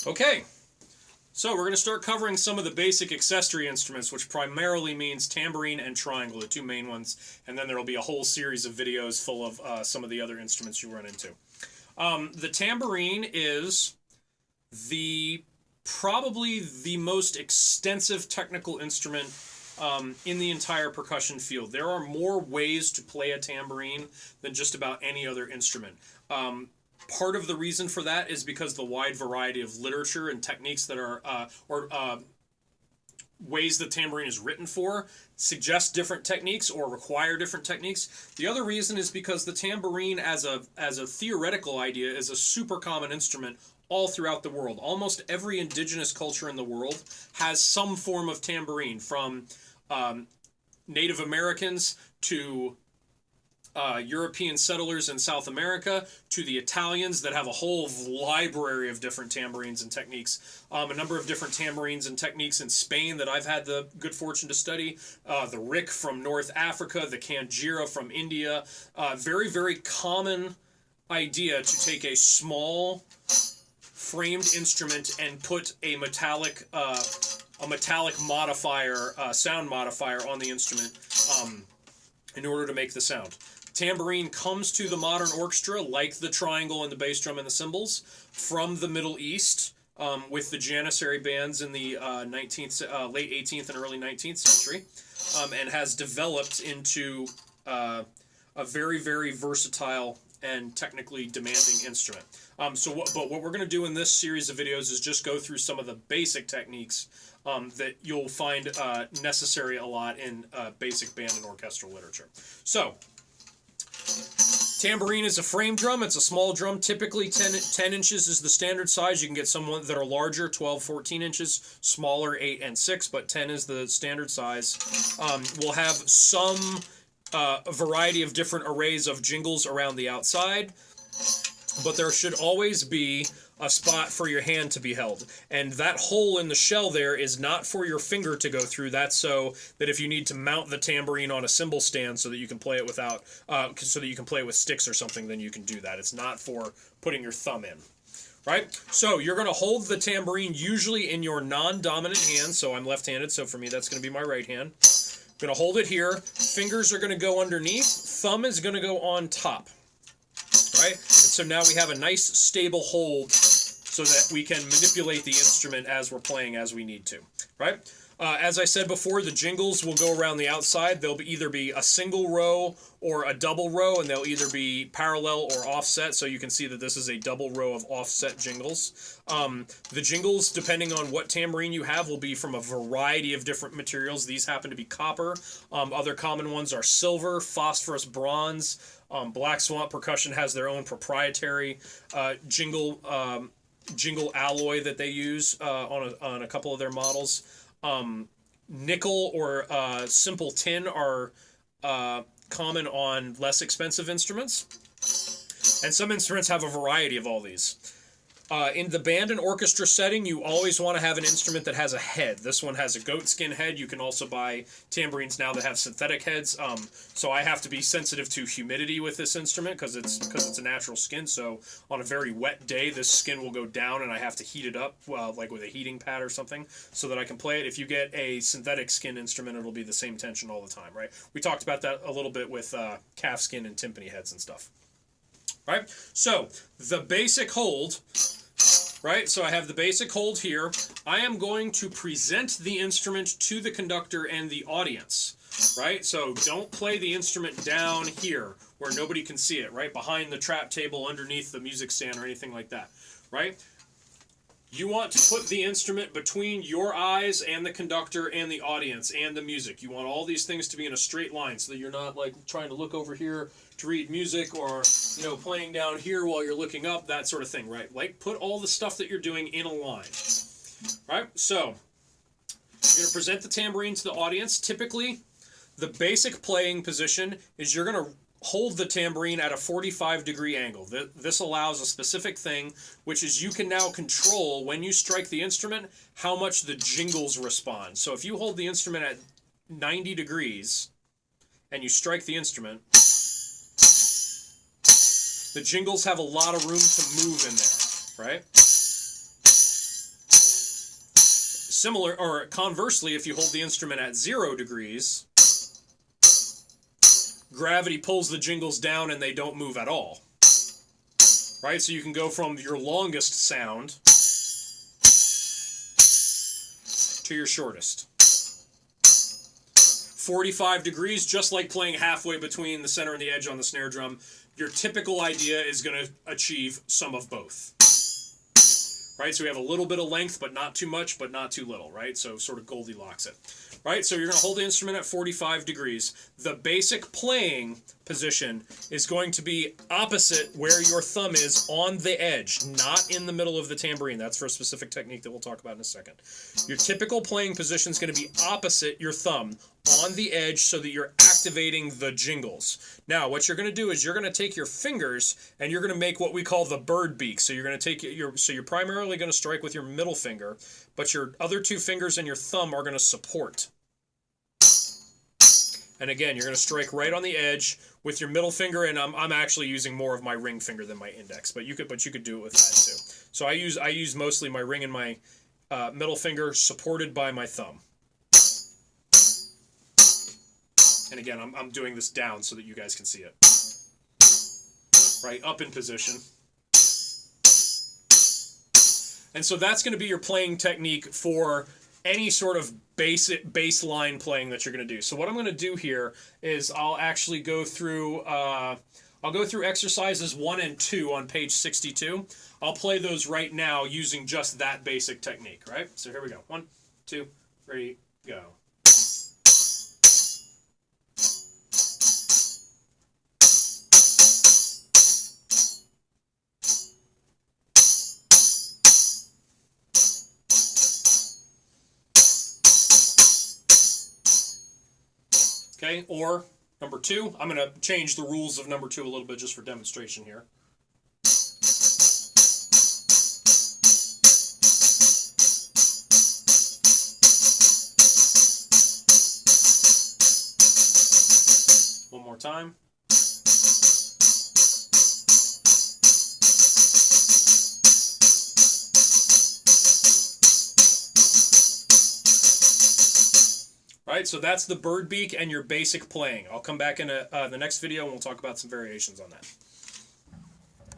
Okay, so we're going to start covering some of the basic accessory instruments, which primarily means tambourine and triangle, the two main ones, and then there will be a whole series of videos full of some of the other instruments you run into. The tambourine is probably the most extensive technical instrument in the entire percussion field. There are more ways to play a tambourine than just about any other instrument. Part of the reason for that is because the wide variety of literature and techniques that are, ways the tambourine is written for, suggest different techniques or require different techniques. The other reason is because the tambourine as a theoretical idea is a super common instrument all throughout the world. Almost every indigenous culture in the world has some form of tambourine, from Native Americans to European settlers in South America, to the Italians that have a whole library of different tambourines and techniques. A number of different tambourines and techniques in Spain that I've had the good fortune to study. The rick from North Africa, the kanjira from India. Very, very common idea to take a small framed instrument and put a metallic modifier, sound modifier on the instrument in order to make the sound. Tambourine comes to the modern orchestra, like the triangle and the bass drum and the cymbals, from the Middle East, with the Janissary bands in the late 18th and early 19th century, and has developed into a very, very versatile and technically demanding instrument. But what we're going to do in this series of videos is just go through some of the basic techniques that you'll find necessary a lot in basic band and orchestral literature. So, tambourine is a frame drum. It's a small drum. Typically 10 inches is the standard size. You can get some that are larger, 12, 14 inches, smaller, 8 and 6, but 10 is the standard size. We'll have some variety of different arrays of jingles around the outside, but there should always be a spot for your hand to be held. And that hole in the shell there is not for your finger to go through. That's so that if you need to mount the tambourine on a cymbal stand so that you can play it without, so that you can play it with sticks or something, then you can do that. It's not for putting your thumb in. Right? So you're going to hold the tambourine usually in your non-dominant hand. So I'm left-handed, so for me that's going to be my right hand. I'm going to hold it here. Fingers are going to go underneath. Thumb is going to go on top. Right? And so now we have a nice stable hold so that we can manipulate the instrument as we're playing as we need to. Right? As I said before, the jingles will go around the outside. They'll either be a single row or a double row, and they'll either be parallel or offset, so you can see that this is a double row of offset jingles. The jingles, depending on what tambourine you have, will be from a variety of different materials. These happen to be copper. Other common ones are silver, phosphorus, bronze. Black Swamp Percussion has their own proprietary jingle alloy that they use on a couple of their models. Nickel or simple tin are common on less expensive instruments, and some instruments have a variety of all these. In the band and orchestra setting, you always want to have an instrument that has a head. This one has a goatskin head. You can also buy tambourines now that have synthetic heads. So I have to be sensitive to humidity with this instrument because it's a natural skin. So on a very wet day, this skin will go down, and I have to heat it up, like with a heating pad or something, so that I can play it. If you get a synthetic skin instrument, it'll be the same tension all the time, right? We talked about that a little bit with calf skin and timpani heads and stuff. Right? So the basic hold. Right, so I have the basic hold here. I am going to present the instrument to the conductor and the audience, right? So don't play the instrument down here where nobody can see it, right? Behind the trap table, underneath the music stand or anything like that, right? You want to put the instrument between your eyes and the conductor and the audience and the music. You want all these things to be in a straight line so that you're not like trying to look over here to read music or, playing down here while you're looking up, that sort of thing, right? Like, put all the stuff that you're doing in a line, right? So, you're going to present the tambourine to the audience. Typically, the basic playing position is you're going to hold the tambourine at a 45-degree angle. This allows a specific thing, which is you can now control, when you strike the instrument, how much the jingles respond. So if you hold the instrument at 90 degrees and you strike the instrument, the jingles have a lot of room to move in there, right? Similar, or conversely, if you hold the instrument at 0 degrees, gravity pulls the jingles down and they don't move at all. Right? So you can go from your longest sound to your shortest. 45 degrees, just like playing halfway between the center and the edge on the snare drum, your typical idea is going to achieve some of both. Right? So we have a little bit of length, but not too much, but not too little, right? So sort of Goldilocks it. Right? So you're going to hold the instrument at 45 degrees. The basic playing position is going to be opposite where your thumb is on the edge, not in the middle of the tambourine. That's for a specific technique that we'll talk about in a second. Your typical playing position is going to be opposite your thumb on the edge so that you're activating the jingles. Now, what you're going to do is you're going to take your fingers and you're going to make what we call the bird beak. So you're going to take you're primarily going to strike with your middle finger, but your other 2 fingers and your thumb are going to support. And again, you're going to strike right on the edge with your middle finger, and I'm actually using more of my ring finger than my index, but you could do it with that too. So I use mostly my ring and my middle finger supported by my thumb. And again, I'm doing this down so that you guys can see it. Right, up in position. And so that's going to be your playing technique for any sort of basic baseline playing that you're going to do. So what I'm going to do here is I'll actually go through exercises 1 and 2 on page 62. I'll play those right now using just that basic technique, right? So here we go. 1, 2, 3, go. Okay, or number 2, I'm going to change the rules of number 2 a little bit just for demonstration here. One more time. Right, so that's the bird beak and your basic playing. I'll come back in the next video and we'll talk about some variations on that.